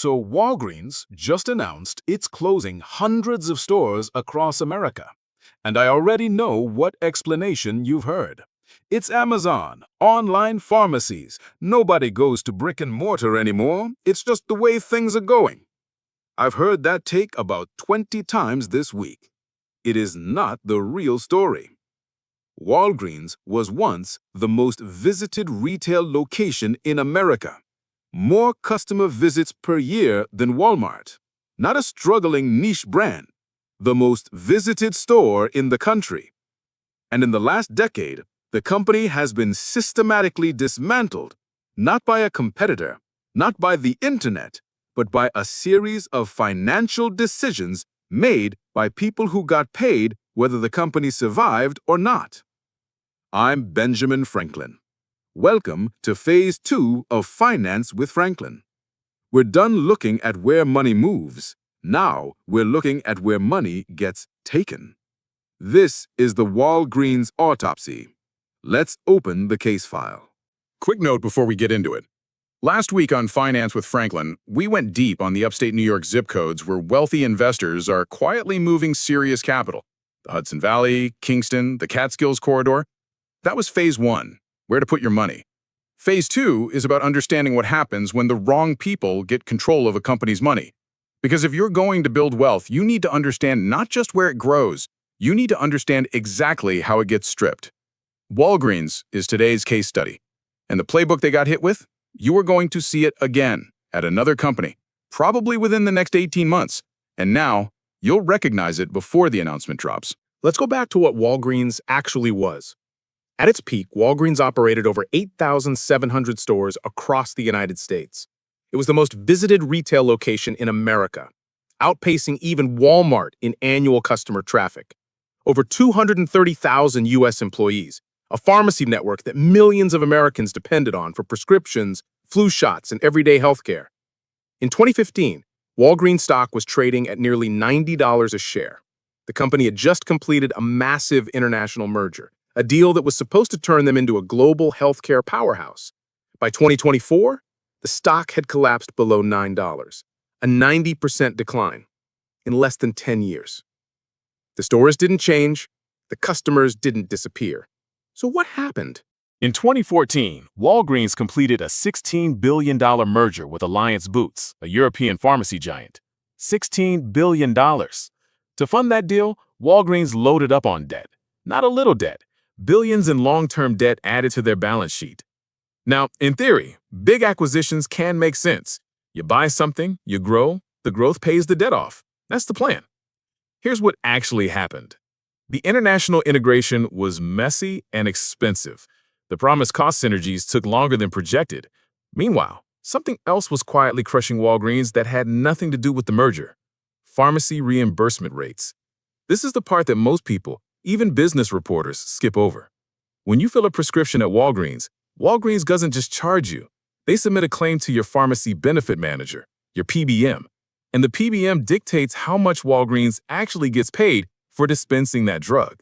So Walgreens just announced it's closing hundreds of stores across America. And I already know what explanation you've heard. It's Amazon, online pharmacies. Nobody goes to brick and mortar anymore. It's just the way things are going. I've heard that take about 20 times this week. It is not the real story. Walgreens was once the most visited retail location in America. More customer visits per year than Walmart. Not a struggling niche brand. The most visited store in the country. And in the last decade, the company has been systematically dismantled, not by a competitor, not by the internet, but by a series of financial decisions made by people who got paid whether the company survived or not. I'm Benjamin Franklin. Welcome to Phase 2 of Finance with Franklin. We're done looking at where money moves. Now we're looking at where money gets taken. This is the Walgreens autopsy. Let's open the case file. Quick note before we get into it. Last week on Finance with Franklin, we went deep on the upstate New York zip codes where wealthy investors are quietly moving serious capital. The Hudson Valley, Kingston, the Catskills corridor. That was Phase 1, where to put your money. Phase 2 is about understanding what happens when the wrong people get control of a company's money. Because if you're going to build wealth, you need to understand not just where it grows, you need to understand exactly how it gets stripped. Walgreens is today's case study. And the playbook they got hit with? You are going to see it again at another company, probably within the next 18 months. And now, you'll recognize it before the announcement drops. Let's go back to what Walgreens actually was. At its peak, Walgreens operated over 8,700 stores across the United States. It was the most visited retail location in America, outpacing even Walmart in annual customer traffic. Over 230,000 U.S. employees, a pharmacy network that millions of Americans depended on for prescriptions, flu shots, and everyday healthcare. In 2015, Walgreens stock was trading at nearly $90 a share. The company had just completed a massive international merger, a deal that was supposed to turn them into a global healthcare powerhouse. By 2024, the stock had collapsed below $9, a 90% decline in less than 10 years. The stores didn't change, the customers didn't disappear. So what happened? In 2014, Walgreens completed a $16 billion merger with Alliance Boots, a European pharmacy giant. $16 billion. To fund that deal, Walgreens loaded up on debt. Not a little debt. Billions in long-term debt added to their balance sheet. Now, in theory, big acquisitions can make sense. You buy something, you grow, the growth pays the debt off. That's the plan. Here's what actually happened. The international integration was messy and expensive. The promised cost synergies took longer than projected. Meanwhile, something else was quietly crushing Walgreens that had nothing to do with the merger. Pharmacy reimbursement rates. This is the part that most people, even business reporters, skip over. When you fill a prescription at Walgreens, Walgreens doesn't just charge you. They submit a claim to your pharmacy benefit manager, your PBM. And the PBM dictates how much Walgreens actually gets paid for dispensing that drug.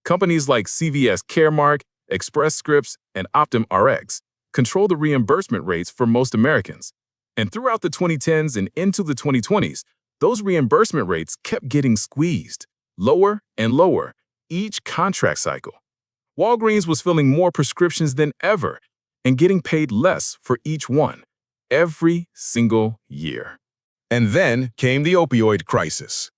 Companies like CVS Caremark, Express Scripts, and Optum Rx control the reimbursement rates for most Americans. And throughout the 2010s and into the 2020s, those reimbursement rates kept getting squeezed, lower and lower, each contract cycle. Walgreens was filling more prescriptions than ever and getting paid less for each one, every single year. And then came the opioid crisis.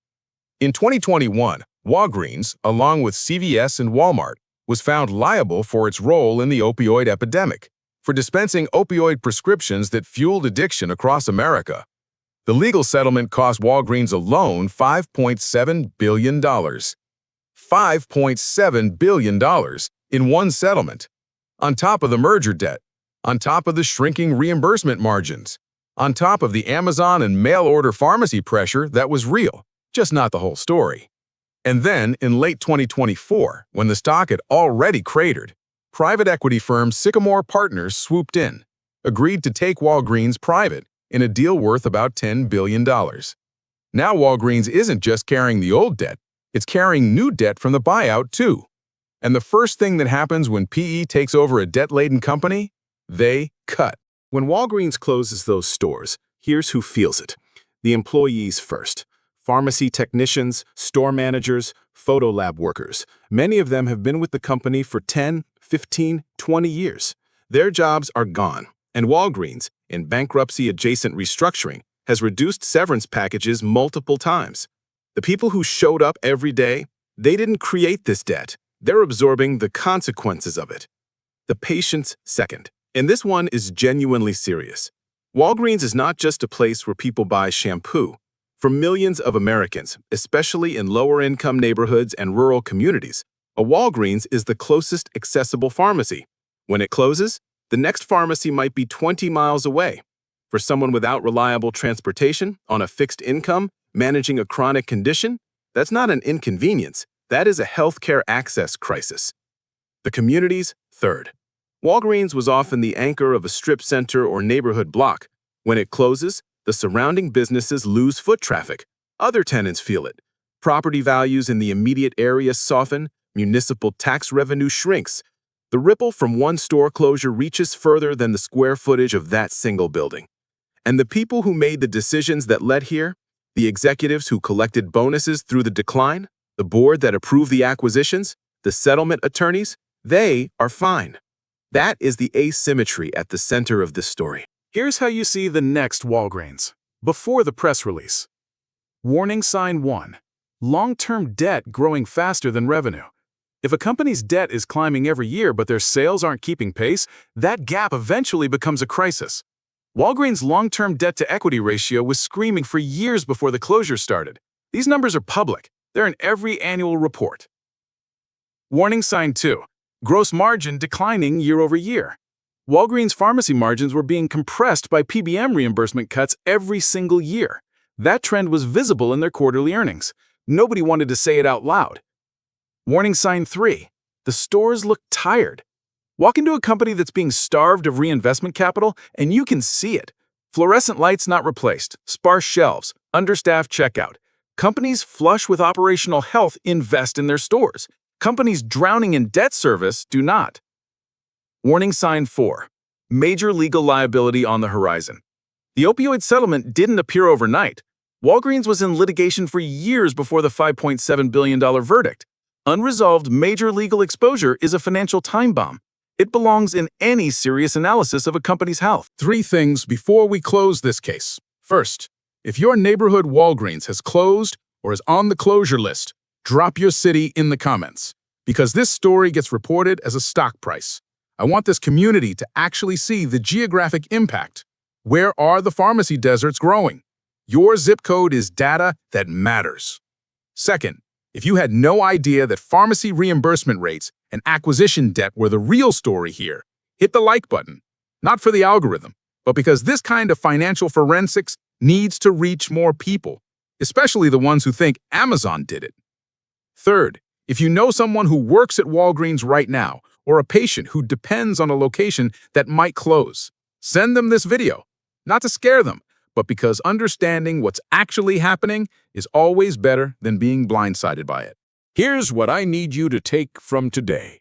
In 2021, Walgreens, along with CVS and Walmart, was found liable for its role in the opioid epidemic, for dispensing opioid prescriptions that fueled addiction across America. The legal settlement cost Walgreens alone $5.7 billion. $5.7 billion in one settlement. On top of the merger debt, on top of the shrinking reimbursement margins, on top of the Amazon and mail-order pharmacy pressure that was real, just not the whole story. And then, in late 2024, when the stock had already cratered, private equity firm Sycamore Partners swooped in, agreed to take Walgreens private in a deal worth about $10 billion. Now Walgreens isn't just carrying the old debt, it's carrying new debt from the buyout too. And the first thing that happens when PE takes over a debt-laden company? They cut. When Walgreens closes those stores, Here's who feels it. The employees first. Pharmacy technicians, store managers, photo lab workers. Many of them have been with the company for 10, 15, 20 years. Their jobs are gone, and Walgreens, in bankruptcy-adjacent restructuring, has reduced severance packages multiple times. The people who showed up every day, they didn't create this debt. They're absorbing the consequences of it. The patients second. And this one is genuinely serious. Walgreens is not just a place where people buy shampoo. For millions of Americans, especially in lower-income neighborhoods and rural communities, a Walgreens is the closest accessible pharmacy. When it closes, the next pharmacy might be 20 miles away. For someone without reliable transportation, on a fixed income, managing a chronic condition, that's not an inconvenience. That is a healthcare access crisis. The community's third. Walgreens was often the anchor of a strip center or neighborhood block. When it closes, the surrounding businesses lose foot traffic. Other tenants feel it. Property values in the immediate area soften, municipal tax revenue shrinks. The ripple from one store closure reaches further than the square footage of that single building. And the people who made the decisions that led here, the executives who collected bonuses through the decline, the board that approved the acquisitions, the settlement attorneys, they are fine. That is the asymmetry at the center of this story. Here's how you see the next Walgreens. Before the press release. Warning sign 1. Long-term debt growing faster than revenue. If a company's debt is climbing every year but their sales aren't keeping pace, that gap eventually becomes a crisis. Walgreens' long-term debt-to-equity ratio was screaming for years before the closure started. These numbers are public. They're in every annual report. Warning sign 2. Gross margin declining year over year. Walgreens pharmacy margins were being compressed by PBM reimbursement cuts every single year. That trend was visible in their quarterly earnings. Nobody wanted to say it out loud. Warning sign 3. The stores look tired. Walk into a company that's being starved of reinvestment capital, and you can see it. Fluorescent lights not replaced, sparse shelves, understaffed checkout. Companies flush with operational health invest in their stores. Companies drowning in debt service do not. Warning sign 4. Major legal liability on the horizon. The opioid settlement didn't appear overnight. Walgreens was in litigation for years before the $5.7 billion verdict. Unresolved major legal exposure is a financial time bomb. It belongs in any serious analysis of a company's health. 3 things before we close this case. First, if your neighborhood Walgreens has closed or is on the closure list, drop your city in the comments, because this story gets reported as a stock price. I want this community to actually see the geographic impact. Where are the pharmacy deserts growing? Your zip code is data that matters. Second, if you had no idea that pharmacy reimbursement rates and acquisition debt were the real story here, hit the like button. Not for the algorithm, but because this kind of financial forensics needs to reach more people, especially the ones who think Amazon did it. Third, if you know someone who works at Walgreens right now, or a patient who depends on a location that might close, send them this video. Not to scare them, but because understanding what's actually happening is always better than being blindsided by it. Here's what I need you to take from today.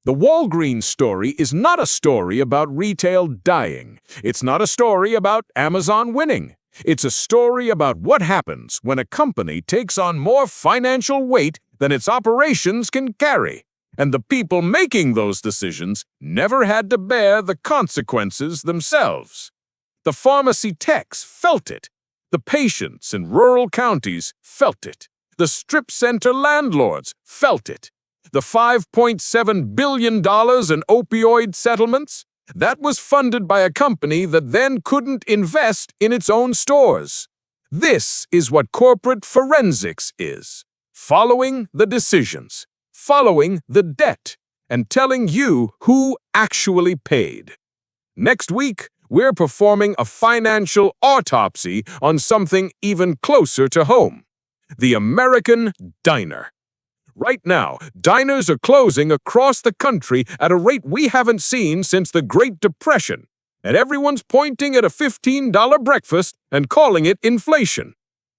The Walgreens story is not a story about retail dying. It's not a story about Amazon winning. It's a story about what happens when a company takes on more financial weight than its operations can carry. And the people making those decisions never had to bear the consequences themselves. The pharmacy techs felt it. The patients in rural counties felt it. The strip center landlords felt it. The $5.7 billion in opioid settlements, that was funded by a company that then couldn't invest in its own stores. This is what corporate forensics is. Following the decisions, following the debt, and telling you who actually paid. Next week, we're performing a financial autopsy on something even closer to home. The American diner. Right now, diners are closing across the country at a rate we haven't seen since the Great Depression, and everyone's pointing at a $15 breakfast and calling it inflation.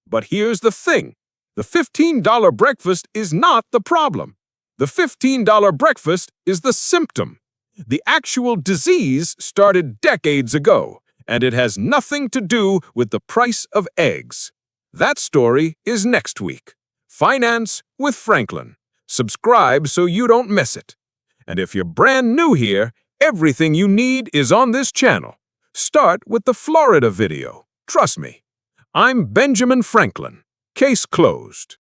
But here's the thing. The $15 breakfast is not the problem. The $15 breakfast is the symptom. The actual disease started decades ago, And it has nothing to do with the price of eggs. That story is next week. Finance with Franklin. Subscribe so you don't miss it. And if you're brand new here, everything you need is on this channel. Start with the Florida video. Trust me. I'm Benjamin Franklin. Case closed.